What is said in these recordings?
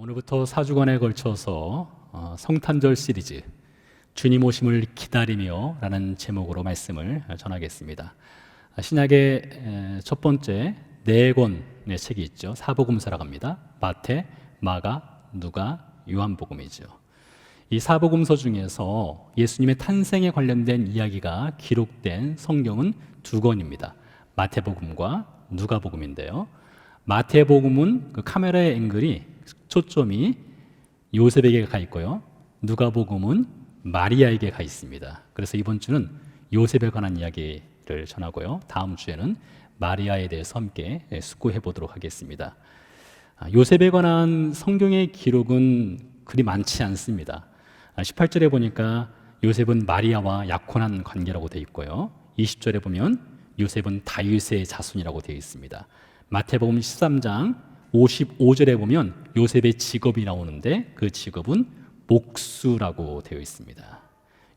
오늘부터 4주간에 걸쳐서 성탄절 시리즈 주님 오심을 기다리며 라는 제목으로 말씀을 전하겠습니다. 신약의 첫 번째 네 권의 책이 있죠. 사복음서라고 합니다. 마태, 마가, 누가, 요한복음이죠. 이 사복음서 중에서 예수님의 탄생에 관련된 이야기가 기록된 성경은 두 권입니다. 마태복음과 누가복음인데요. 마태복음은 그 카메라의 앵글이 초점이 요셉에게 가 있고요. 누가복음은 마리아에게 가 있습니다. 그래서 이번 주는 요셉에 관한 이야기를 전하고요. 다음 주에는 마리아에 대해서 함께 숙고해 보도록 하겠습니다. 요셉에 관한 성경의 기록은 그리 많지 않습니다. 18절에 보니까 요셉은 마리아와 약혼한 관계라고 되어 있고요. 20절에 보면 요셉은 다윗의 자손이라고 되어 있습니다. 마태복음 13장 55절에 보면 요셉의 직업이 나오는데 그 직업은 목수라고 되어 있습니다.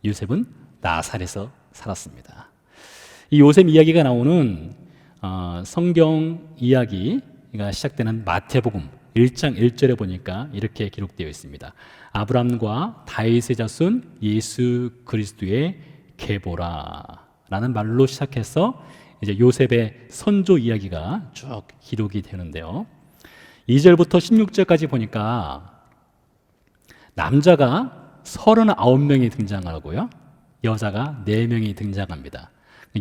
요셉은 나사렛에서 살았습니다. 이 요셉 이야기가 나오는 성경 이야기가 시작되는 마태복음 1장 1절에 보니까 이렇게 기록되어 있습니다. 아브람과 다윗의 자손 예수 그리스도의 계보라 라는 말로 시작해서 이제 요셉의 선조 이야기가 쭉 기록이 되는데요. 2절부터 16절까지 보니까 남자가 39명이 등장하고요. 여자가 4명이 등장합니다.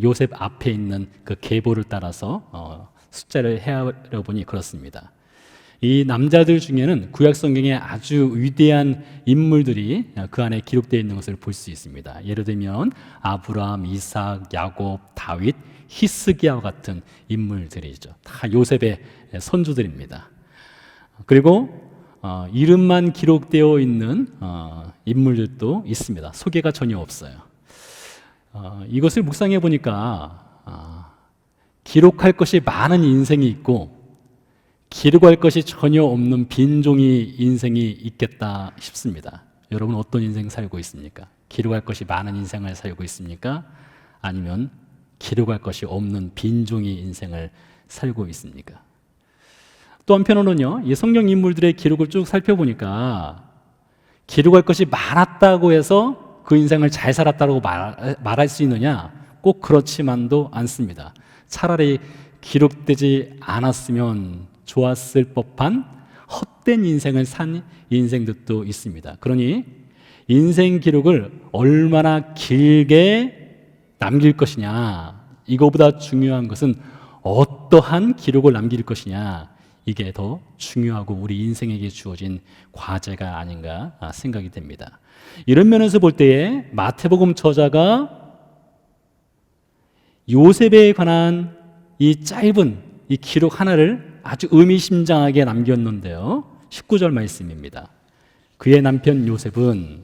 요셉 앞에 있는 그 계보를 따라서 숫자를 헤아려보니 그렇습니다. 이 남자들 중에는 구약 성경에 아주 위대한 인물들이 그 안에 기록되어 있는 것을 볼 수 있습니다. 예를 들면 아브라함, 이삭, 야곱, 다윗, 히스기야와 같은 인물들이죠. 다 요셉의 선조들입니다. 그리고 이름만 기록되어 있는 인물들도 있습니다. 소개가 전혀 없어요. 이것을 묵상해 보니까 기록할 것이 많은 인생이 있고 기록할 것이 전혀 없는 빈종이 인생이 있겠다 싶습니다. 여러분 어떤 인생 살고 있습니까? 기록할 것이 많은 인생을 살고 있습니까? 아니면 기록할 것이 없는 빈종이 인생을 살고 있습니까? 또 한편으로는요, 이 성경 인물들의 기록을 쭉 살펴보니까 기록할 것이 많았다고 해서 그 인생을 잘 살았다고 말할 수 있느냐? 꼭 그렇지만도 않습니다. 차라리 기록되지 않았으면 좋았을 법한 헛된 인생을 산 인생들도 있습니다. 그러니 인생 기록을 얼마나 길게 남길 것이냐, 이거보다 중요한 것은 어떠한 기록을 남길 것이냐, 이게 더 중요하고 우리 인생에게 주어진 과제가 아닌가 생각이 됩니다. 이런 면에서 볼 때에 마태복음 저자가 요셉에 관한 이 짧은 이 기록 하나를 아주 의미심장하게 남겼는데요. 19절 말씀입니다. 그의 남편 요셉은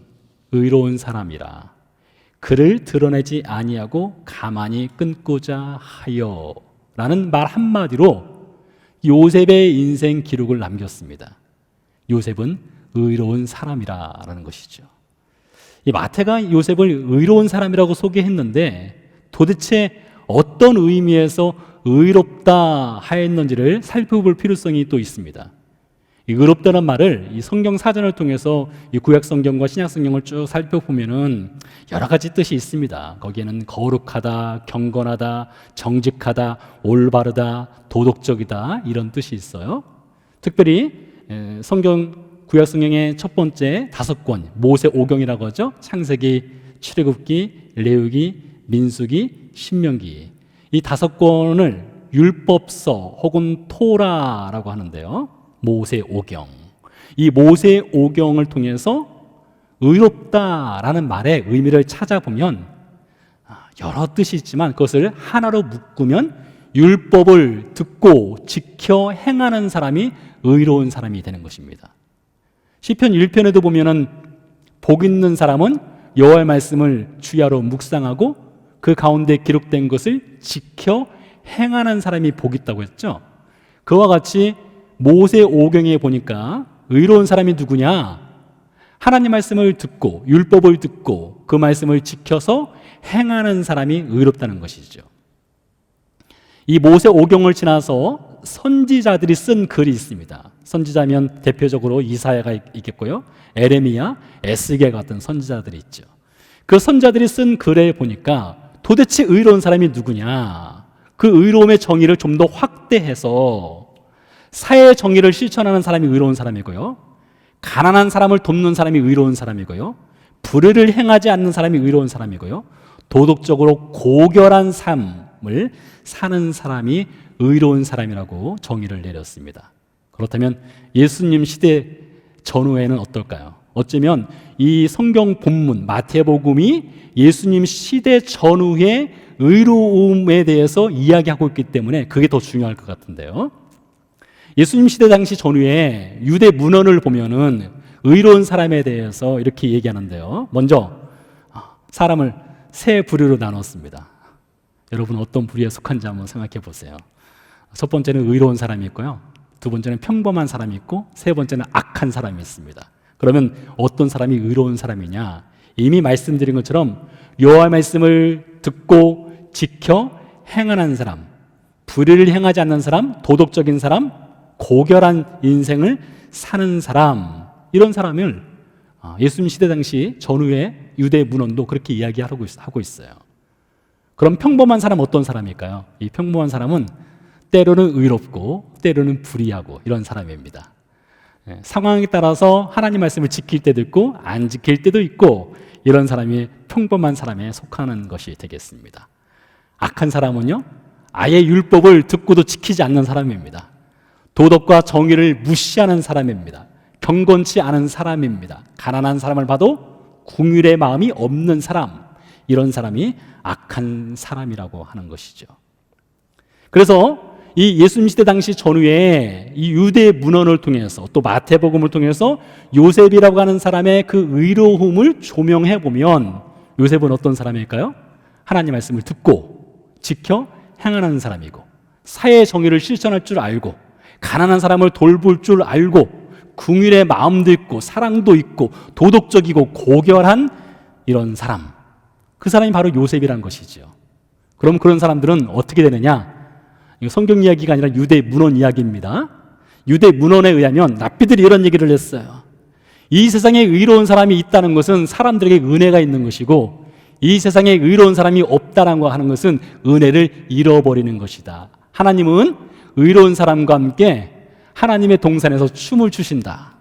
의로운 사람이라 그를 드러내지 아니하고 가만히 끊고자 하여 라는 말 한마디로 요셉의 인생 기록을 남겼습니다. 요셉은 의로운 사람이라는 것이죠. 이 마태가 요셉을 의로운 사람이라고 소개했는데 도대체 어떤 의미에서 의롭다 하였는지를 살펴볼 필요성이 또 있습니다. 이 의롭다는 말을 이 성경 사전을 통해서 이 구약 성경과 신약 성경을 쭉 살펴보면은 여러 가지 뜻이 있습니다. 거기에는 거룩하다, 경건하다, 정직하다, 올바르다, 도덕적이다 이런 뜻이 있어요. 특별히 성경 구약 성경의 첫 번째 5권 모세 오경이라고 하죠. 창세기, 출애굽기, 레위기, 민수기, 신명기 이 5권을 율법서 혹은 토라라고 하는데요. 모세 오경. 이 모세 오경을 통해서 의롭다라는 말의 의미를 찾아보면 여러 뜻이 있지만 그것을 하나로 묶으면 율법을 듣고 지켜 행하는 사람이 의로운 사람이 되는 것입니다. 시편 1편에도 보면은 복 있는 사람은 여호와의 말씀을 주야로 묵상하고 그 가운데 기록된 것을 지켜 행하는 사람이 복 있다고 했죠. 그와 같이 모세 오경에 보니까 의로운 사람이 누구냐? 하나님 말씀을 듣고 율법을 듣고 그 말씀을 지켜서 행하는 사람이 의롭다는 것이죠. 이 모세 오경을 지나서 선지자들이 쓴 글이 있습니다. 선지자면 대표적으로 이사야가 있겠고요. 에레미야, 에스겔 같은 선지자들이 있죠. 그 선지자들이 쓴 글에 보니까 도대체 의로운 사람이 누구냐? 그 의로움의 정의를 좀 더 확대해서 사회의 정의를 실천하는 사람이 의로운 사람이고요. 가난한 사람을 돕는 사람이 의로운 사람이고요. 불의를 행하지 않는 사람이 의로운 사람이고요. 도덕적으로 고결한 삶을 사는 사람이 의로운 사람이라고 정의를 내렸습니다. 그렇다면 예수님 시대 전후에는 어떨까요? 어쩌면 이 성경 본문 마태복음이 예수님 시대 전후의 의로움에 대해서 이야기하고 있기 때문에 그게 더 중요할 것 같은데요. 예수님 시대 당시 전후에 유대 문헌을 보면은 의로운 사람에 대해서 이렇게 얘기하는데요. 먼저 사람을 세 부류로 나눴습니다. 여러분 어떤 부류에 속한지 한번 생각해 보세요. 첫 번째는 의로운 사람이 있고요. 두 번째는 평범한 사람이 있고 세 번째는 악한 사람이 있습니다. 그러면 어떤 사람이 의로운 사람이냐? 이미 말씀드린 것처럼 여호와의 말씀을 듣고 지켜 행하는 사람, 불의를 행하지 않는 사람, 도덕적인 사람, 고결한 인생을 사는 사람, 이런 사람을 예수님 시대 당시 전후의 유대 문헌도 그렇게 이야기하고 있어요. 그럼 평범한 사람 어떤 사람일까요? 이 평범한 사람은 때로는 의롭고 때로는 불의하고 이런 사람입니다. 상황에 따라서 하나님 말씀을 지킬 때도 있고 안 지킬 때도 있고 이런 사람이 평범한 사람에 속하는 것이 되겠습니다. 악한 사람은요, 아예 율법을 듣고도 지키지 않는 사람입니다. 도덕과 정의를 무시하는 사람입니다. 경건치 않은 사람입니다. 가난한 사람을 봐도 궁율의 마음이 없는 사람, 이런 사람이 악한 사람이라고 하는 것이죠. 그래서 이 예수님 시대 당시 전후에 이 유대 문헌을 통해서 또 마태복음을 통해서 요셉이라고 하는 사람의 그 의로움을 조명해 보면 요셉은 어떤 사람일까요? 하나님 말씀을 듣고 지켜 행하는 사람이고 사회의 정의를 실천할 줄 알고 가난한 사람을 돌볼 줄 알고 긍휼의 마음도 있고 사랑도 있고 도덕적이고 고결한 이런 사람, 그 사람이 바로 요셉이란 것이죠. 그럼 그런 사람들은 어떻게 되느냐? 이거 성경 이야기가 아니라 유대 문헌 이야기입니다. 유대 문헌에 의하면 랍비들이 이런 얘기를 했어요. 이 세상에 의로운 사람이 있다는 것은 사람들에게 은혜가 있는 것이고 이 세상에 의로운 사람이 없다라고 하는 것은 은혜를 잃어버리는 것이다. 하나님은 의로운 사람과 함께 하나님의 동산에서 춤을 추신다.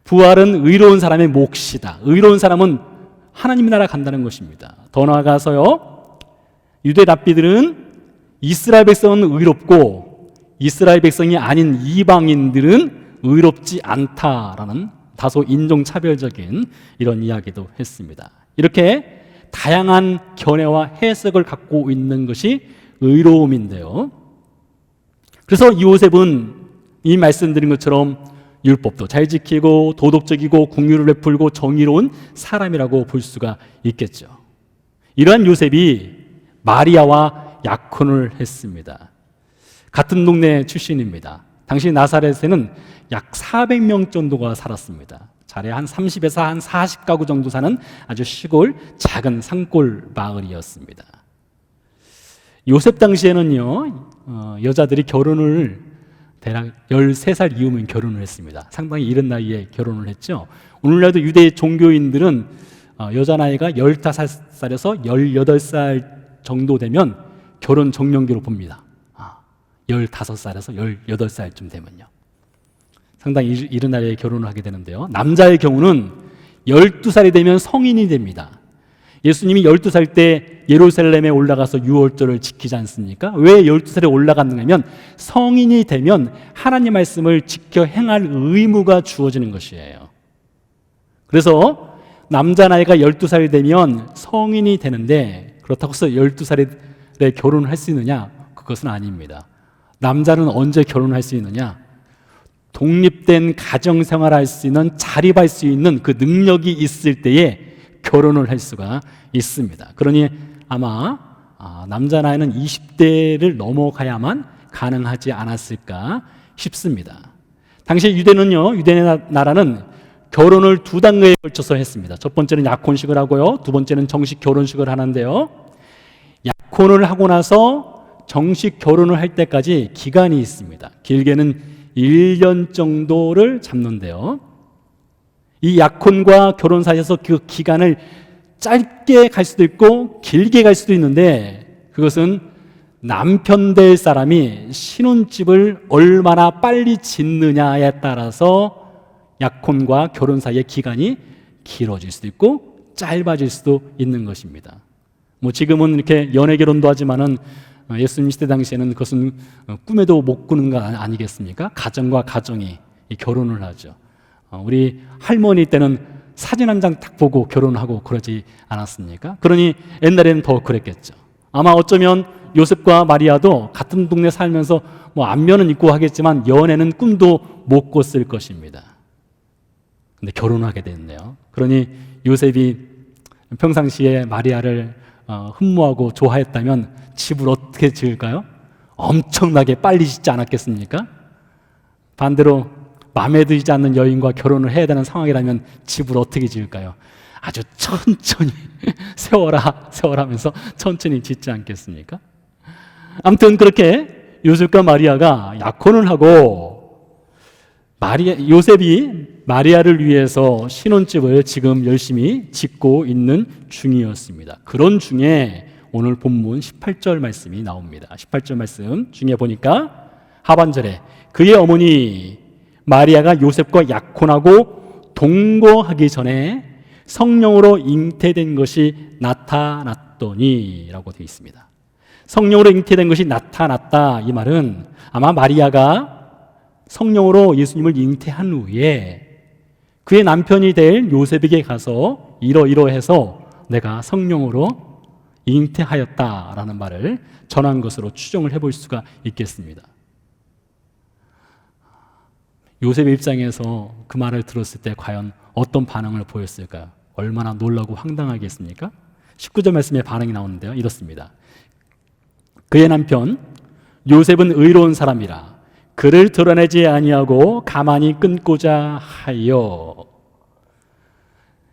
부활은 의로운 사람의 몫이다. 의로운 사람은 하나님 나라 간다는 것입니다. 더 나아가서요, 유대 랍비들은 이스라엘 백성은 의롭고 이스라엘 백성이 아닌 이방인들은 의롭지 않다라는 다소 인종차별적인 이런 이야기도 했습니다. 이렇게 다양한 견해와 해석을 갖고 있는 것이 의로움인데요. 그래서 요셉은 이 말씀드린 것처럼 율법도 잘 지키고 도덕적이고 긍휼을 베풀고 정의로운 사람이라고 볼 수가 있겠죠. 이러한 요셉이 마리아와 약혼을 했습니다. 같은 동네 출신입니다. 당시 나사렛에는 약 400명 정도가 살았습니다. 자리에 한 30에서 한 40가구 정도 사는 아주 시골 작은 산골 마을이었습니다. 요셉 당시에는요, 여자들이 결혼을 대략 13살 이후면 결혼을 했습니다. 상당히 이른 나이에 결혼을 했죠. 오늘날도 유대 종교인들은 여자 나이가 15살에서 18살 정도 되면 결혼 적령기로 봅니다. 15살에서 18살쯤 되면요. 상당히 이른 나이에 결혼을 하게 되는데요. 남자의 경우는 12살이 되면 성인이 됩니다. 예수님이 12살 때 예루살렘에 올라가서 유월절을 지키지 않습니까? 왜 12살에 올라갔느냐 하면 성인이 되면 하나님 말씀을 지켜 행할 의무가 주어지는 것이에요. 그래서 남자 나이가 12살이 되면 성인이 되는데 그렇다고 해서 12살에 결혼을 할 수 있느냐? 그것은 아닙니다. 남자는 언제 결혼할 수 있느냐? 독립된 가정생활을 할 수 있는, 자립할 수 있는 그 능력이 있을 때에 결혼을 할 수가 있습니다. 그러니 아마 남자 나이는 20대를 넘어가야만 가능하지 않았을까 싶습니다. 당시 유대는요, 유대 나라는 결혼을 두 단계에 걸쳐서 했습니다. 첫 번째는 약혼식을 하고요, 두 번째는 정식 결혼식을 하는데요, 약혼을 하고 나서 정식 결혼을 할 때까지 기간이 있습니다. 길게는 1년 정도를 잡는데요. 이 약혼과 결혼 사이에서 그 기간을 짧게 갈 수도 있고 길게 갈 수도 있는데, 그것은 남편 될 사람이 신혼집을 얼마나 빨리 짓느냐에 따라서 약혼과 결혼 사이의 기간이 길어질 수도 있고 짧아질 수도 있는 것입니다. 뭐 지금은 이렇게 연애 결혼도 하지만은 예수님 시대 당시에는 그것은 꿈에도 못 꾸는 거 아니겠습니까? 가정과 가정이 결혼을 하죠. 우리 할머니 때는 사진 한 장 딱 보고 결혼하고 그러지 않았습니까? 그러니 옛날에는 더 그랬겠죠. 아마 어쩌면 요셉과 마리아도 같은 동네 살면서 뭐 안면은 있고 하겠지만 연애는 꿈도 못 꿨을 것입니다. 근데 결혼하게 됐네요. 그러니 요셉이 평상시에 마리아를 흠모하고 좋아했다면 집을 어떻게 지을까요? 엄청나게 빨리 짓지 않았겠습니까? 반대로 마음에 들지 않는 여인과 결혼을 해야 되는 상황이라면 집을 어떻게 지을까요? 아주 천천히 세워라 하면서 천천히 짓지 않겠습니까? 아무튼 그렇게 요셉과 마리아가 약혼을 하고 요셉이 마리아를 위해서 신혼집을 지금 열심히 짓고 있는 중이었습니다. 그런 중에 오늘 본문 18절 말씀이 나옵니다. 18절 말씀 중에 보니까 하반절에 그의 어머니 마리아가 요셉과 약혼하고 동거하기 전에 성령으로 잉태된 것이 나타났더니 라고 되어 있습니다. 성령으로 잉태된 것이 나타났다, 이 말은 아마 마리아가 성령으로 예수님을 잉태한 후에 그의 남편이 될 요셉에게 가서 이러이러해서 내가 성령으로 잉태하였다라는 말을 전한 것으로 추정을 해볼 수가 있겠습니다. 요셉의 입장에서 그 말을 들었을 때 과연 어떤 반응을 보였을까요? 얼마나 놀라고 황당하겠습니까? 19절 말씀에 반응이 나오는데요, 이렇습니다. 그의 남편 요셉은 의로운 사람이라 그를 드러내지 아니하고 가만히 끊고자 하여.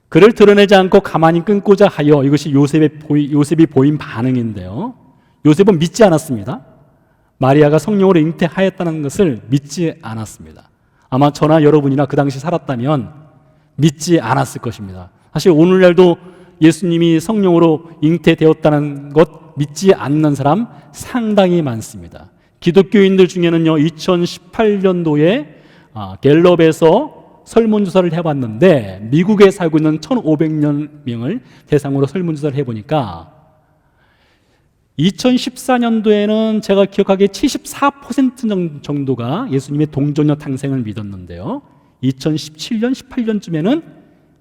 그를 드러내지 않고 가만히 끊고자 하여, 이것이 요셉이 보인 반응인데요, 요셉은 믿지 않았습니다. 마리아가 성령으로 잉태하였다는 것을 믿지 않았습니다. 아마 저나 여러분이나 그 당시 살았다면 믿지 않았을 것입니다. 사실 오늘날도 예수님이 성령으로 잉태되었다는 것 믿지 않는 사람 상당히 많습니다. 기독교인들 중에는요, 2018년도에 갤럽에서 설문조사를 해봤는데 미국에 살고 있는 1,500명을 대상으로 설문조사를 해보니까 2014년도에는 제가 기억하기에 74% 정도가 예수님의 동정녀 탄생을 믿었는데요, 2017년, 18년쯤에는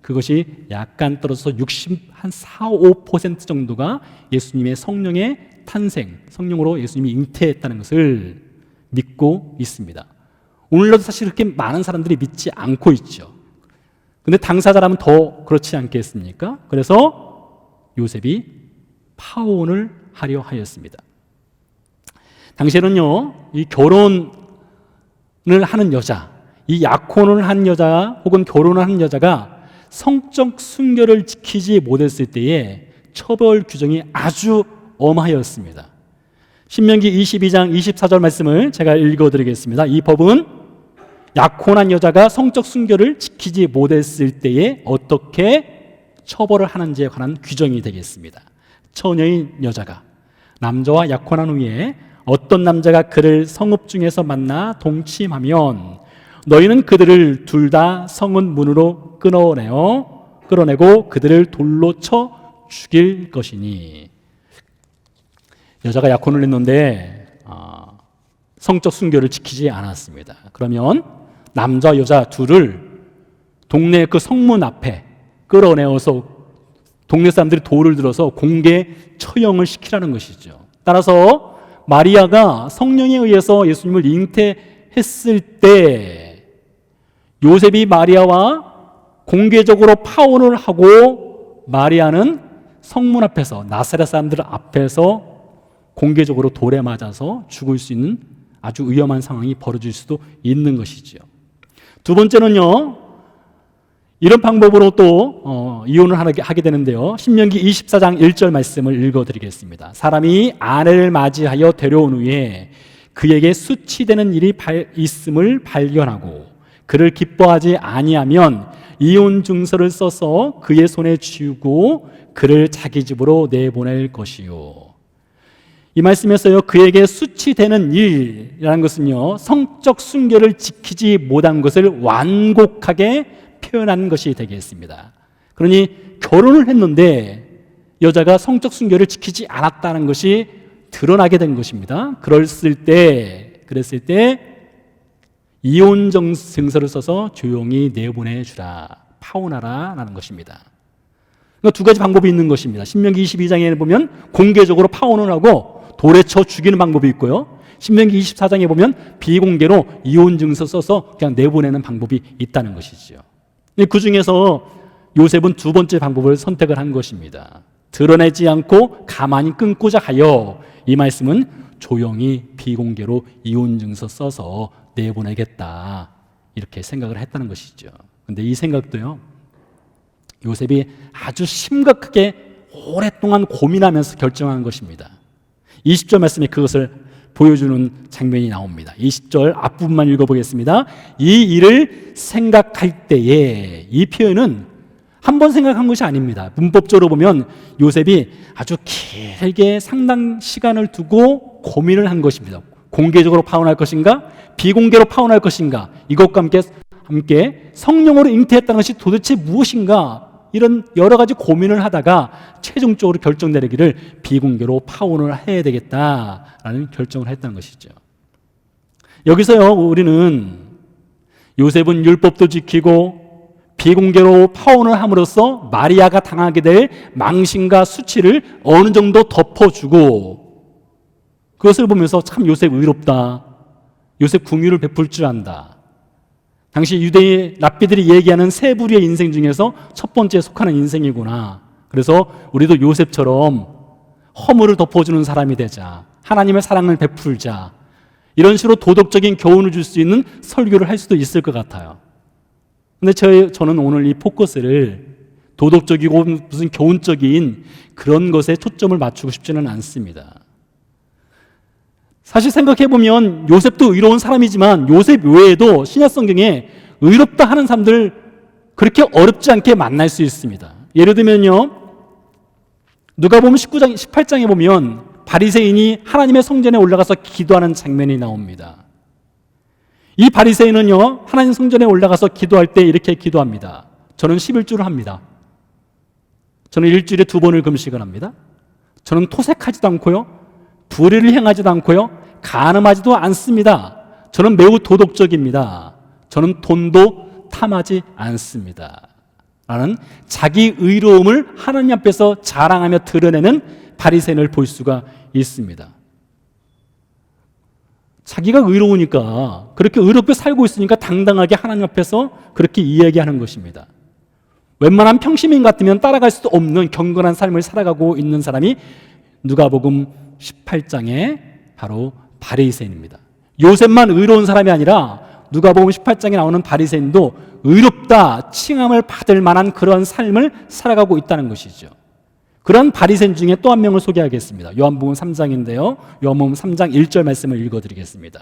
그것이 약간 떨어져서 4~5% 정도가 예수님의 성령의 탄생, 성령으로 예수님이 잉태했다는 것을 믿고 있습니다. 오늘날도 사실 그렇게 많은 사람들이 믿지 않고 있죠. 근데 당사자라면 더 그렇지 않겠습니까? 그래서 요셉이 파혼을 하려 하였습니다. 당시에는요, 이 결혼을 하는 여자, 이 약혼을 한 여자 혹은 결혼을 한 여자가 성적 순결을 지키지 못했을 때에 처벌 규정이 아주 엄하였습니다. 신명기 22장 24절 말씀을 제가 읽어드리겠습니다. 이 법은 약혼한 여자가 성적 순결을 지키지 못했을 때에 어떻게 처벌을 하는지에 관한 규정이 되겠습니다. 처녀인 여자가 남자와 약혼한 후에 어떤 남자가 그를 성읍 중에서 만나 동침하면 너희는 그들을 둘 다 성은 문으로 끌어내고 그들을 돌로 쳐 죽일 것이니. 여자가 약혼을 했는데 성적 순결을 지키지 않았습니다. 그러면 남자 여자 둘을 동네 그 성문 앞에 끌어내어서 동네 사람들이 돌을 들어서 공개 처형을 시키라는 것이죠. 따라서 마리아가 성령에 의해서 예수님을 잉태했을 때 요셉이 마리아와 공개적으로 파혼을 하고 마리아는 성문 앞에서, 나사렛 사람들 앞에서 공개적으로 돌에 맞아서 죽을 수 있는 아주 위험한 상황이 벌어질 수도 있는 것이죠. 두 번째는요, 이런 방법으로 또 이혼을 하게 되는데요, 신명기 24장 1절 말씀을 읽어드리겠습니다. 사람이 아내를 맞이하여 데려온 후에 그에게 수치되는 일이 있음을 발견하고 그를 기뻐하지 아니하면 이혼 증서를 써서 그의 손에 쥐고 그를 자기 집으로 내보낼 것이요. 이 말씀에서요, 그에게 수치되는 일이라는 것은요, 성적 순결을 지키지 못한 것을 완곡하게 표현한 것이 되겠습니다. 그러니 결혼을 했는데 여자가 성적 순결을 지키지 않았다는 것이 드러나게 된 것입니다. 그랬을 때 이혼 증서를 써서 조용히 내보내 주라, 파혼하라 라는 것입니다. 그러니까 두 가지 방법이 있는 것입니다. 신명기 22장에 보면 공개적으로 파혼을 하고 돌에 쳐 죽이는 방법이 있고요, 신명기 24장에 보면 비공개로 이혼 증서 써서 그냥 내보내는 방법이 있다는 것이죠. 그 중에서 요셉은 두 번째 방법을 선택을 한 것입니다. 드러내지 않고 가만히 끊고자 하여 이 말씀은 조용히 비공개로 이혼 증서 써서 내보내겠다, 이렇게 생각을 했다는 것이죠. 그런데 이 생각도요, 요셉이 아주 심각하게 오랫동안 고민하면서 결정한 것입니다. 20절 말씀에 그것을 보여주는 장면이 나옵니다. 20절 앞부분만 읽어보겠습니다. 이 일을 생각할 때에, 이 표현은 한 번 생각한 것이 아닙니다. 문법적으로 보면 요셉이 아주 길게 상당 시간을 두고 고민을 한 것입니다. 공개적으로 파혼할 것인가, 비공개로 파혼할 것인가, 이것과 함께 성령으로 잉태했다는 것이 도대체 무엇인가, 이런 여러 가지 고민을 하다가 최종적으로 결정 내리기를 비공개로 파혼을 해야 되겠다라는 결정을 했다는 것이죠. 여기서요, 우리는 요셉은 율법도 지키고 비공개로 파혼을 함으로써 마리아가 당하게 될 망신과 수치를 어느 정도 덮어주고, 그것을 보면서 참 요셉 의롭다, 요셉 긍휼을 베풀 줄 안다. 당시 유대의 랍비들이 얘기하는 세 부류의 인생 중에서 첫 번째에 속하는 인생이구나. 그래서 우리도 요셉처럼 허물을 덮어주는 사람이 되자, 하나님의 사랑을 베풀자, 이런 식으로 도덕적인 교훈을 줄 수 있는 설교를 할 수도 있을 것 같아요. 근데 저는 오늘 이 포커스를 도덕적이고 무슨 교훈적인 그런 것에 초점을 맞추고 싶지는 않습니다. 사실 생각해보면 요셉도 의로운 사람이지만 요셉 외에도 신약 성경에 의롭다 하는 사람들 그렇게 어렵지 않게 만날 수 있습니다. 예를 들면요, 누가복음 18장에 보면 바리새인이 하나님의 성전에 올라가서 기도하는 장면이 나옵니다. 이 바리새인은요, 하나님 성전에 올라가서 기도할 때 이렇게 기도합니다. 저는 11주를 합니다. 저는 일주일에 2번을 금식을 합니다. 저는 토색하지도 않고요, 불의를 행하지도 않고요, 간음하지도 않습니다. 저는 매우 도덕적입니다. 저는 돈도 탐하지 않습니다. 라는 자기 의로움을 하나님 앞에서 자랑하며 드러내는 바리새인을 볼 수가 있습니다. 자기가 의로우니까, 그렇게 의롭게 살고 있으니까 당당하게 하나님 앞에서 그렇게 이야기하는 것입니다. 웬만한 평시민 같으면 따라갈 수도 없는 경건한 삶을 살아가고 있는 사람이 누가복음 18장에 바로 바리새인입니다. 요셉만 의로운 사람이 아니라 누가복음 18장에 나오는 바리새인도 의롭다 칭함을 받을 만한 그런 삶을 살아가고 있다는 것이죠. 그런 바리새인 중에 또 한 명을 소개하겠습니다. 요한복음 3장인데요. 요한복음 3장 1절 말씀을 읽어드리겠습니다.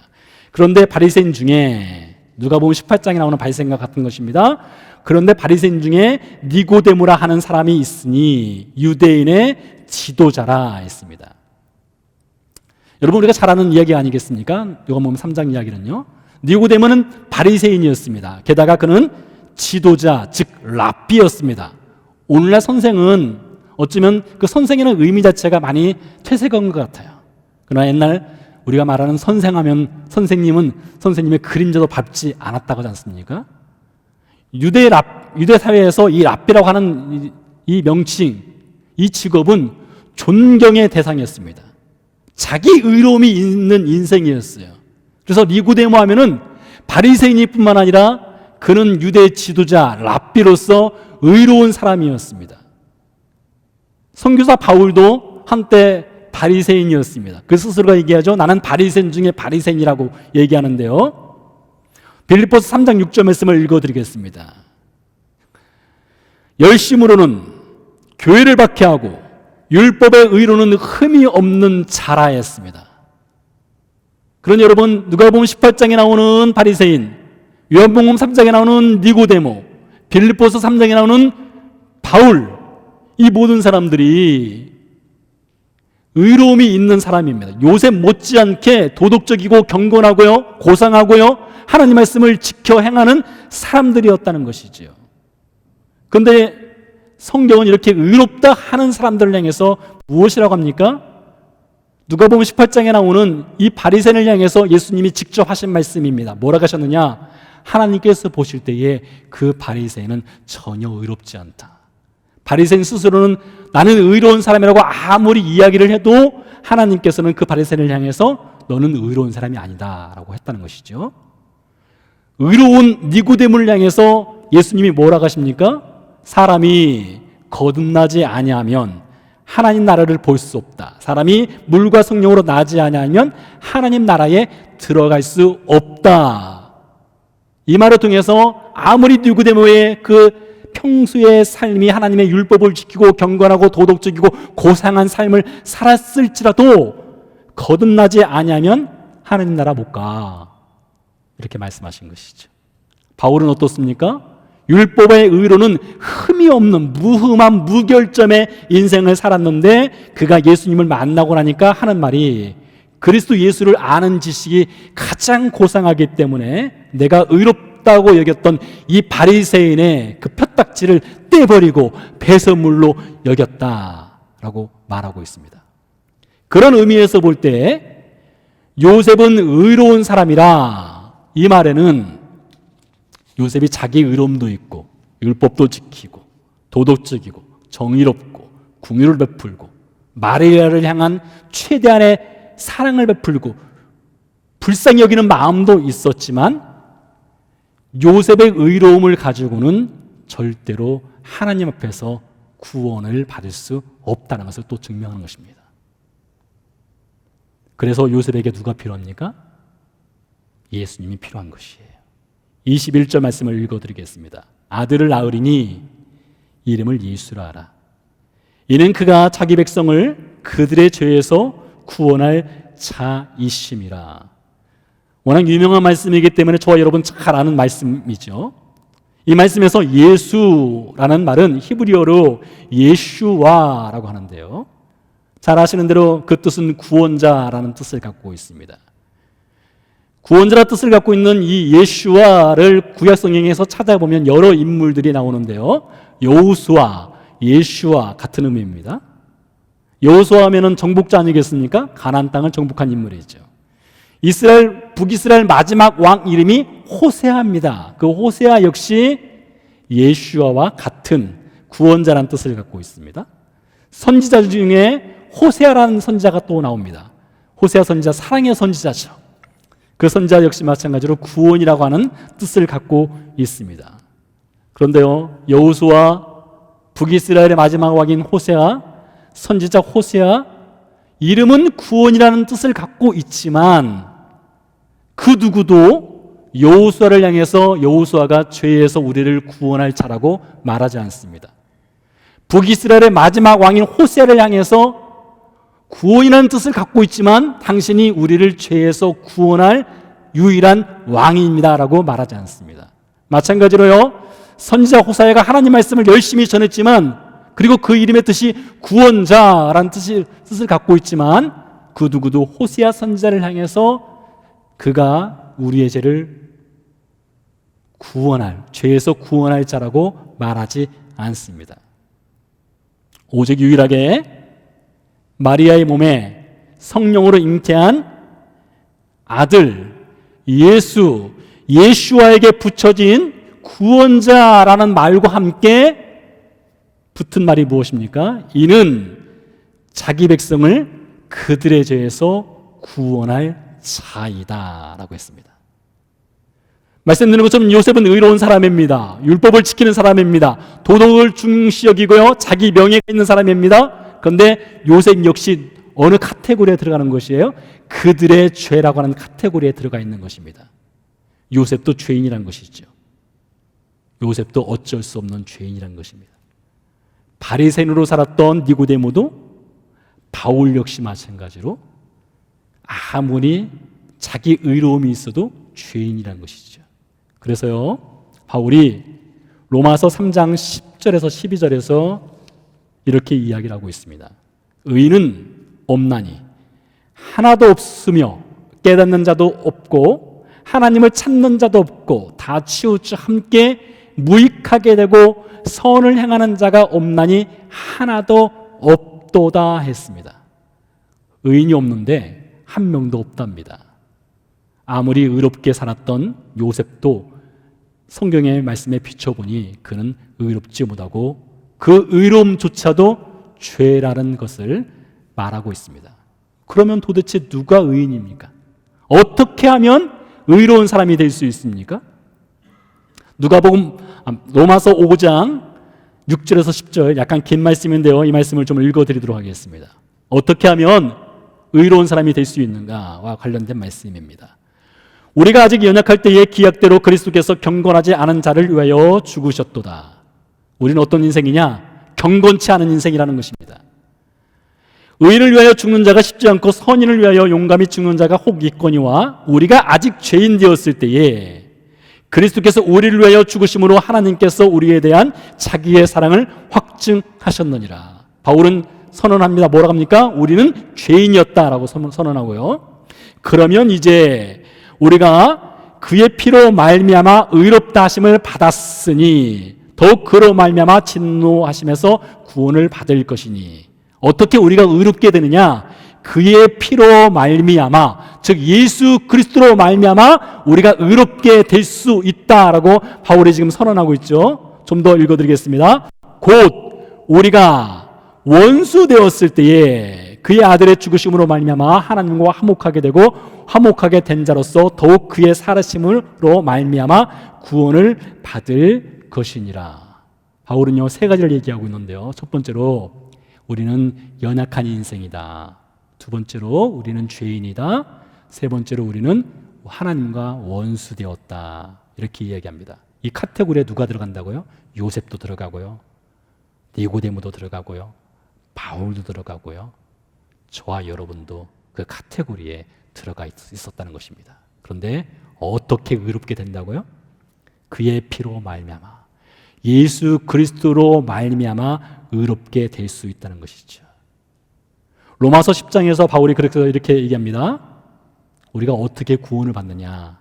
그런데 바리새인 중에, 누가복음 18장에 나오는 바리새인과 같은 것입니다. 그런데 바리새인 중에 니고데모라 하는 사람이 있으니 유대인의 지도자라 했습니다. 여러분, 우리가 잘 아는 이야기 아니겠습니까? 요한복음 3장 이야기는요, 니고데모는 바리새인이었습니다. 게다가 그는 지도자, 즉 랍비였습니다. 오늘날 선생은 어쩌면 그 선생이라는 의미 자체가 많이 퇴색한 것 같아요. 그러나 옛날 우리가 말하는 선생하면 선생님은 선생님의 그림자도 밟지 않았다고 하지 않습니까? 유대 사회에서 이 랍비라고 하는 이 명칭, 이 직업은 존경의 대상이었습니다. 자기 의로움이 있는 인생이었어요. 그래서 니고데모 하면은 바리새인일 뿐만 아니라 그는 유대 지도자 랍비로서 의로운 사람이었습니다. 선교사 바울도 한때 바리새인이었습니다. 그 스스로가 얘기하죠. 나는 바리새인 중에 바리새인이라고 얘기하는데요. 빌립보서 3장 6절 말씀을 읽어드리겠습니다. 열심으로는 교회를 박해하고 율법의 의로는 흠이 없는 자라 했습니다. 그러니 여러분, 누가복음 18장에 나오는 바리새인, 요한복음 3장에 나오는 니고데모, 빌립보서 3장에 나오는 바울, 이 모든 사람들이 의로움이 있는 사람입니다. 요셉 못지않게 도덕적이고 경건하고요, 고상하고요, 하나님 말씀을 지켜 행하는 사람들이었다는 것이지요. 그런데 성경은 이렇게 의롭다 하는 사람들을 향해서 무엇이라고 합니까? 누가복음 18장에 나오는 이 바리새인을 향해서 예수님이 직접 하신 말씀입니다. 뭐라고 하셨느냐? 하나님께서 보실 때에 그 바리새인은 전혀 의롭지 않다. 바리새인 스스로는 나는 의로운 사람이라고 아무리 이야기를 해도 하나님께서는 그 바리새인을 향해서 너는 의로운 사람이 아니다 라고 했다는 것이죠. 의로운 니고데모를 향해서 예수님이 뭐라고 하십니까? 사람이 거듭나지 아니하면 하나님 나라를 볼 수 없다. 사람이 물과 성령으로 나지 아니하면 하나님 나라에 들어갈 수 없다. 이 말을 통해서 아무리 니고데모의 그 평소의 삶이 하나님의 율법을 지키고 경건하고 도덕적이고 고상한 삶을 살았을지라도 거듭나지 아니하면 하나님 나라 못 가. 이렇게 말씀하신 것이죠. 바울은 어떻습니까? 율법의 의로는 흠이 없는 무흠한 무결점의 인생을 살았는데 그가 예수님을 만나고 나니까 하는 말이 그리스도 예수를 아는 지식이 가장 고상하기 때문에 내가 의롭다고 여겼던 이 바리새인의 그 폈딱지를 떼버리고 배설물로 여겼다라고 말하고 있습니다. 그런 의미에서 볼 때 요셉은 의로운 사람이라 이 말에는 요셉이 자기 의로움도 있고 율법도 지키고 도덕적이고 정의롭고 궁유를 베풀고 마리아를 향한 최대한의 사랑을 베풀고 불쌍히 여기는 마음도 있었지만 요셉의 의로움을 가지고는 절대로 하나님 앞에서 구원을 받을 수 없다는 것을 또 증명하는 것입니다. 그래서 요셉에게 누가 필요합니까? 예수님이 필요한 것이에요. 21절 말씀을 읽어드리겠습니다. 아들을 낳으리니 이름을 예수라 하라. 이는 그가 자기 백성을 그들의 죄에서 구원할 자이심이라. 워낙 유명한 말씀이기 때문에 저와 여러분 잘 아는 말씀이죠. 이 말씀에서 예수라는 말은 히브리어로 예슈와라고 하는데요. 잘 아시는 대로 그 뜻은 구원자라는 뜻을 갖고 있습니다. 구원자라 뜻을 갖고 있는 이 예슈아를 구약 성경에서 찾아보면 여러 인물들이 나오는데요. 여호수아, 예슈아 같은 의미입니다. 여호수아 하면은 정복자 아니겠습니까? 가나안 땅을 정복한 인물이죠. 북이스라엘 마지막 왕 이름이 호세아입니다. 그 호세아 역시 예슈아와 같은 구원자라는 뜻을 갖고 있습니다. 선지자 중에 호세아라는 선지자가 또 나옵니다. 호세아 선지자 사랑의 선지자죠. 그 선지자 역시 마찬가지로 구원이라고 하는 뜻을 갖고 있습니다. 그런데요, 여호수아, 북이스라엘의 마지막 왕인 호세아, 선지자 호세아, 이름은 구원이라는 뜻을 갖고 있지만 그 누구도 여호수아를 향해서 여호수아가 죄에서 우리를 구원할 자라고 말하지 않습니다. 북이스라엘의 마지막 왕인 호세아를 향해서 구원이라는 뜻을 갖고 있지만 당신이 우리를 죄에서 구원할 유일한 왕입니다라고 말하지 않습니다. 마찬가지로요, 선지자 호세아가 하나님 말씀을 열심히 전했지만 그리고 그 이름의 뜻이 구원자라는 뜻을 갖고 있지만 그 누구도 호세아 선지자를 향해서 그가 우리의 죄를 구원할, 죄에서 구원할 자라고 말하지 않습니다. 오직 유일하게 마리아의 몸에 성령으로 잉태한 아들 예수, 예슈아에게 붙여진 구원자라는 말과 함께 붙은 말이 무엇입니까? 이는 자기 백성을 그들의 죄에서 구원할 자이다 라고 했습니다. 말씀드린 것처럼 요셉은 의로운 사람입니다. 율법을 지키는 사람입니다. 도덕을 중시 여기고요, 자기 명예가 있는 사람입니다. 그런데 요셉 역시 어느 카테고리에 들어가는 것이에요? 그들의 죄라고 하는 카테고리에 들어가 있는 것입니다. 요셉도 죄인이란 것이죠. 요셉도 어쩔 수 없는 죄인이란 것입니다. 바리새인으로 살았던 니고데모도 바울 역시 마찬가지로 아무리 자기 의로움이 있어도 죄인이라는 것이죠. 그래서요, 바울이 로마서 3장 10절에서 12절에서 이렇게 이야기를 하고 있습니다. 의인은 없나니 하나도 없으며 깨닫는 자도 없고 하나님을 찾는 자도 없고 다 치우쳐 함께 무익하게 되고 선을 행하는 자가 없나니 하나도 없도다 했습니다. 의인이 없는데 한 명도 없답니다. 아무리 의롭게 살았던 요셉도 성경의 말씀에 비춰보니 그는 의롭지 못하고 그 의로움조차도 죄라는 것을 말하고 있습니다. 그러면 도대체 누가 의인입니까? 어떻게 하면 의로운 사람이 될 수 있습니까? 로마서 5장 6절에서 10절, 약간 긴 말씀인데요, 이 말씀을 좀 읽어드리도록 하겠습니다. 어떻게 하면 의로운 사람이 될 수 있는가와 관련된 말씀입니다. 우리가 아직 연약할 때에 기약대로 그리스도께서 경건하지 않은 자를 위하여 죽으셨도다. 우리는 어떤 인생이냐? 경건치 않은 인생이라는 것입니다. 의인을 위하여 죽는 자가 쉽지 않고 선인을 위하여 용감히 죽는 자가 혹 있거니와 우리가 아직 죄인 되었을 때에 그리스도께서 우리를 위하여 죽으심으로 하나님께서 우리에 대한 자기의 사랑을 확증하셨느니라. 바울은 선언합니다. 뭐라고 합니까? 우리는 죄인이었다라고 선언하고요. 그러면 이제 우리가 그의 피로 말미암아 의롭다 하심을 받았으니 더욱 그로 말미암아 진노하심에서 구원을 받을 것이니. 어떻게 우리가 의롭게 되느냐? 그의 피로 말미암아, 즉 예수 그리스도로 말미암아 우리가 의롭게 될 수 있다라고 바울이 지금 선언하고 있죠. 좀 더 읽어드리겠습니다. 곧 우리가 원수 되었을 때에 그의 아들의 죽으심으로 말미암아 하나님과 화목하게 되고 화목하게 된 자로서 더욱 그의 살아심으로 말미암아 구원을 받을 것이니라. 바울은요, 세 가지를 얘기하고 있는데요. 첫 번째로 우리는 연약한 인생이다. 두 번째로 우리는 죄인이다. 세 번째로 우리는 하나님과 원수되었다. 이렇게 이야기합니다. 이 카테고리에 누가 들어간다고요? 요셉도 들어가고요, 니고데모도 들어가고요, 바울도 들어가고요, 저와 여러분도 그 카테고리에 들어가 있었다는 것입니다. 그런데 어떻게 의롭게 된다고요? 그의 피로 말미암아, 예수 그리스도로 말미암아 의롭게 될 수 있다는 것이죠. 로마서 10장에서 바울이 그래서 이렇게 얘기합니다. 우리가 어떻게 구원을 받느냐?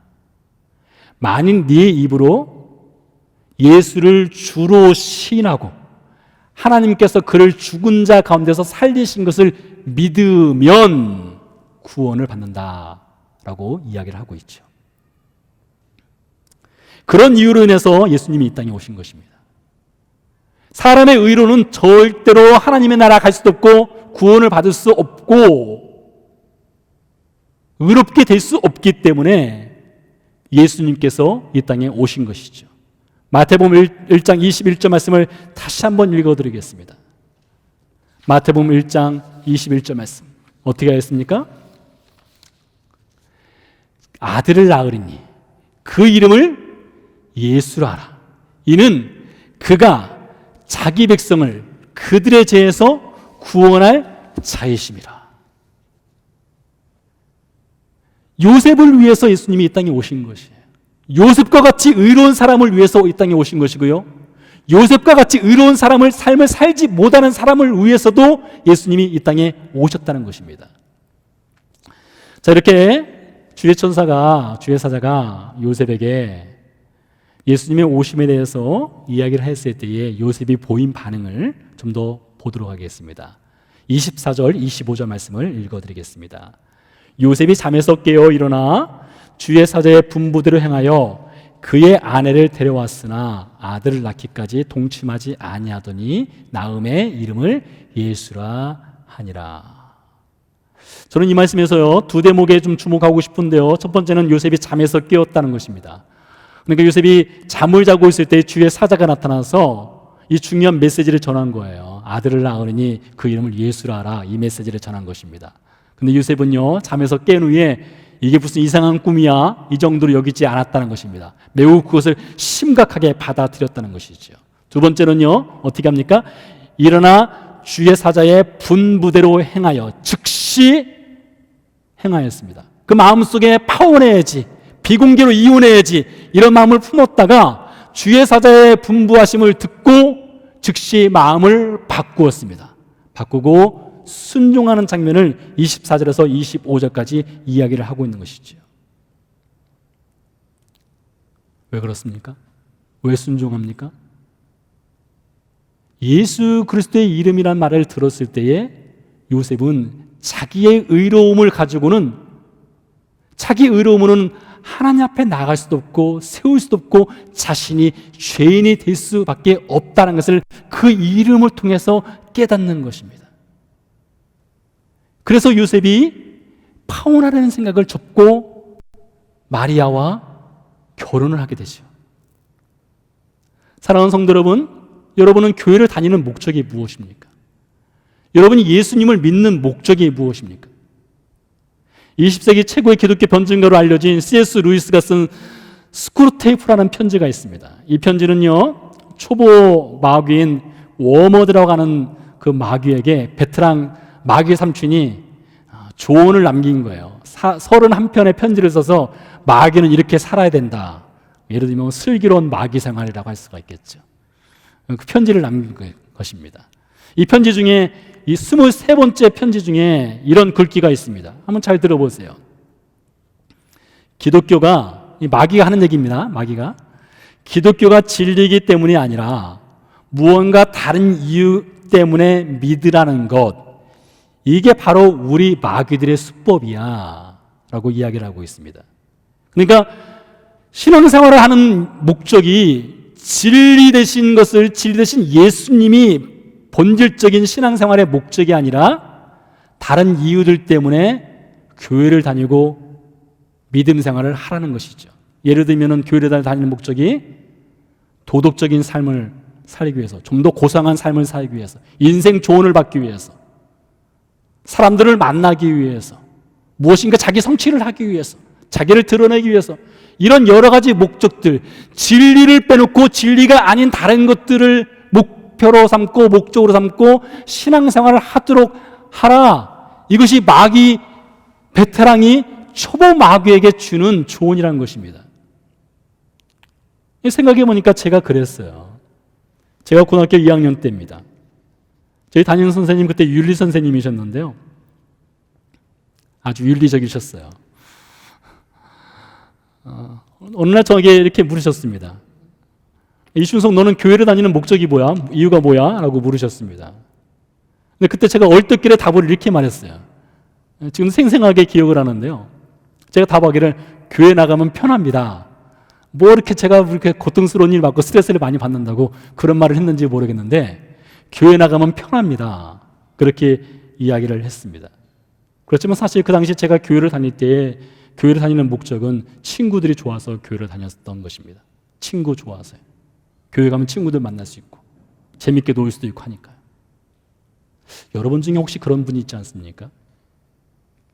만일 네 입으로 예수를 주로 시인하고 하나님께서 그를 죽은 자 가운데서 살리신 것을 믿으면 구원을 받는다라고 이야기를 하고 있죠. 그런 이유로 인해서 예수님이 이 땅에 오신 것입니다. 사람의 의로는 절대로 하나님의 나라 갈 수도 없고 구원을 받을 수 없고 의롭게 될 수 없기 때문에 예수님께서 이 땅에 오신 것이죠. 마태복음 1장 21절 말씀을 다시 한번 읽어드리겠습니다. 마태복음 1장 21절 말씀 어떻게 하였습니까? 아들을 낳으리니 그 이름을 예수라 하라. 이는 그가 자기 백성을 그들의 죄에서 구원할 자이심이라. 요셉을 위해서 예수님이 이 땅에 오신 것이에요. 요셉과 같이 의로운 사람을 위해서 이 땅에 오신 것이고요, 요셉과 같이 의로운 삶을 살지 못하는 사람을 위해서도 예수님이 이 땅에 오셨다는 것입니다. 자, 이렇게 주의 사자가 요셉에게 예수님의 오심에 대해서 이야기를 했을 때에 요셉이 보인 반응을 좀 더 보도록 하겠습니다. 24절, 25절 말씀을 읽어드리겠습니다. 요셉이 잠에서 깨어 일어나 주의 사자의 분부대로 행하여 그의 아내를 데려왔으나 아들을 낳기까지 동침하지 아니하더니 낳음의 이름을 예수라 하니라. 저는 이 말씀에서요, 두 대목에 좀 주목하고 싶은데요, 첫 번째는 요셉이 잠에서 깨었다는 것입니다. 그러니까 요셉이 잠을 자고 있을 때 주의 사자가 나타나서 이 중요한 메시지를 전한 거예요. 아들을 낳으니 그 이름을 예수라 하라. 이 메시지를 전한 것입니다. 근데 요셉은요, 잠에서 깬 후에 이게 무슨 이상한 꿈이야, 이 정도로 여기지 않았다는 것입니다. 매우 그것을 심각하게 받아들였다는 것이죠. 두 번째는요, 어떻게 합니까? 일어나 주의 사자의 분부대로 행하여 즉시 행하였습니다. 그 마음속에 파혼해야지, 비공개로 이혼해야지, 이런 마음을 품었다가 주의 사자의 분부하심을 듣고 즉시 마음을 바꾸었습니다. 바꾸고 순종하는 장면을 24절에서 25절까지 이야기를 하고 있는 것이죠. 왜 그렇습니까? 왜 순종합니까? 예수 그리스도의 이름이란 말을 들었을 때에 요셉은 자기의 의로움을 가지고는, 자기 의로움으로는 하나님 앞에 나갈 수도 없고 세울 수도 없고 자신이 죄인이 될 수밖에 없다는 것을 그 이름을 통해서 깨닫는 것입니다. 그래서 요셉이 파혼하려는 생각을 접고 마리아와 결혼을 하게 되죠. 사랑하는 성도 여러분, 여러분은 교회를 다니는 목적이 무엇입니까? 여러분이 예수님을 믿는 목적이 무엇입니까? 20세기 최고의 기독교 변증가로 알려진 C.S. 루이스가 쓴 스크루테이프라는 편지가 있습니다. 이 편지는요, 초보 마귀인 워머드라고 하는 그 마귀에게 베테랑 마귀 삼촌이 조언을 남긴 거예요. 31편의 편지를 써서 마귀는 이렇게 살아야 된다. 예를 들면 슬기로운 마귀 생활이라고 할 수가 있겠죠. 그 편지를 남긴 것입니다. 이 편지 중에, 이 23번째 편지 중에 이런 글귀가 있습니다. 한번 잘 들어보세요. 기독교가, 이 마귀가 하는 얘기입니다. 마귀가 기독교가 진리이기 때문이 아니라 무언가 다른 이유 때문에 믿으라는 것, 이게 바로 우리 마귀들의 수법이야 라고 이야기를 하고 있습니다. 그러니까 신앙생활을 하는 목적이 진리 되신 것을, 진리 되신 예수님이 본질적인 신앙생활의 목적이 아니라 다른 이유들 때문에 교회를 다니고 믿음 생활을 하라는 것이죠. 예를 들면 교회를 다니는 목적이 도덕적인 삶을 살기 위해서, 좀 더 고상한 삶을 살기 위해서, 인생 조언을 받기 위해서, 사람들을 만나기 위해서, 무엇인가 자기 성취를 하기 위해서, 자기를 드러내기 위해서, 이런 여러 가지 목적들, 진리를 빼놓고 진리가 아닌 다른 것들을 목표로 삼고 목적으로 삼고 신앙생활을 하도록 하라. 이것이 마귀 베테랑이 초보 마귀에게 주는 조언이라는 것입니다. 생각해 보니까 제가 그랬어요. 제가 고등학교 2학년 때입니다. 저희 담임 선생님 그때 윤리 선생님이셨는데요, 아주 윤리적이셨어요. 어느 날 저에게 이렇게 물으셨습니다. 이준석, 너는 교회를 다니는 목적이 뭐야? 이유가 뭐야? 라고 물으셨습니다. 근데 그때 제가 얼뜻결에 답을 이렇게 말했어요. 지금 생생하게 기억을 하는데요, 제가 답하기를 교회 나가면 편합니다. 뭐 이렇게 제가 이렇게 고통스러운 일 받고 스트레스를 많이 받는다고 그런 말을 했는지 모르겠는데, 교회 나가면 편합니다. 그렇게 이야기를 했습니다. 그렇지만 사실 그 당시 제가 교회를 다닐 때에 교회를 다니는 목적은 친구들이 좋아서 교회를 다녔던 것입니다. 친구 좋아서요. 교회 가면 친구들 만날 수 있고 재밌게 놀 수도 있고 하니까요. 여러분 중에 혹시 그런 분이 있지 않습니까?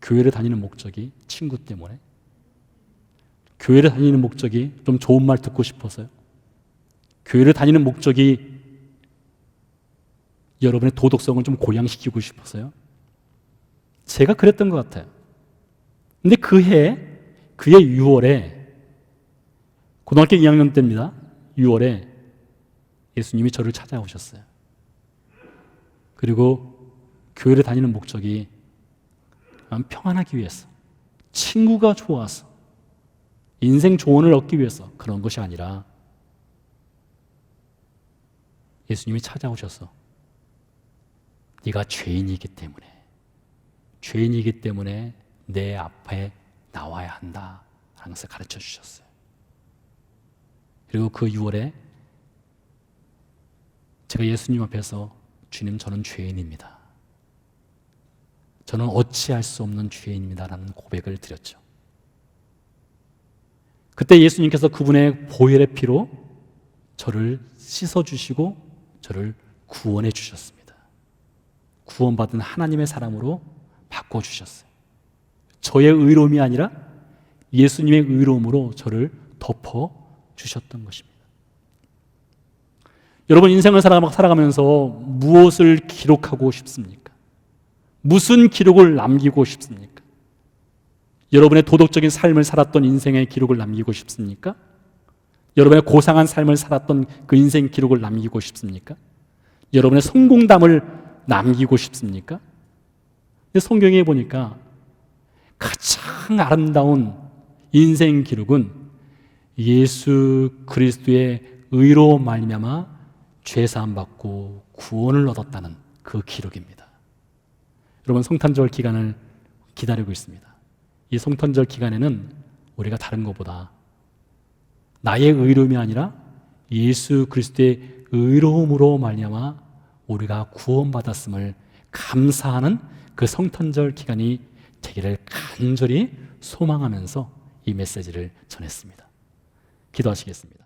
교회를 다니는 목적이 친구 때문에, 교회를 다니는 목적이 좀 좋은 말 듣고 싶어서요, 교회를 다니는 목적이 여러분의 도덕성을 좀 고양시키고 싶어서요. 제가 그랬던 것 같아요. 근데 그해 6월에, 고등학교 2학년 때입니다. 6월에 예수님이 저를 찾아오셨어요. 그리고 교회를 다니는 목적이 평안하기 위해서, 친구가 좋아서, 인생 조언을 얻기 위해서 그런 것이 아니라 예수님이 찾아오셔서 네가 죄인이기 때문에 내 앞에 나와야 한다 라는 것을 가르쳐 주셨어요. 그리고 그 6월에 제가 예수님 앞에서, 주님, 저는 죄인입니다, 저는 어찌할 수 없는 죄인입니다 라는 고백을 드렸죠. 그때 예수님께서 그분의 보혈의 피로 저를 씻어주시고 저를 구원해 주셨습니다. 구원받은 하나님의 사람으로 바꿔주셨어요. 저의 의로움이 아니라 예수님의 의로움으로 저를 덮어주셨던 것입니다. 여러분, 인생을 살아가면서 무엇을 기록하고 싶습니까? 무슨 기록을 남기고 싶습니까? 여러분의 도덕적인 삶을 살았던 인생의 기록을 남기고 싶습니까? 여러분의 고상한 삶을 살았던 그 인생 기록을 남기고 싶습니까? 여러분의 성공담을 남기고 싶습니까? 근데 성경에 보니까 가장 아름다운 인생 기록은 예수 그리스도의 의로 말미암아 죄 사함 받고 구원을 얻었다는 그 기록입니다. 여러분, 성탄절 기간을 기다리고 있습니다. 이 성탄절 기간에는 우리가 다른 것보다 나의 의로움이 아니라 예수 그리스도의 의로움으로 말미암아 우리가 구원받았음을 감사하는 그 성탄절 기간이 되기를 간절히 소망하면서 이 메시지를 전했습니다. 기도하시겠습니다.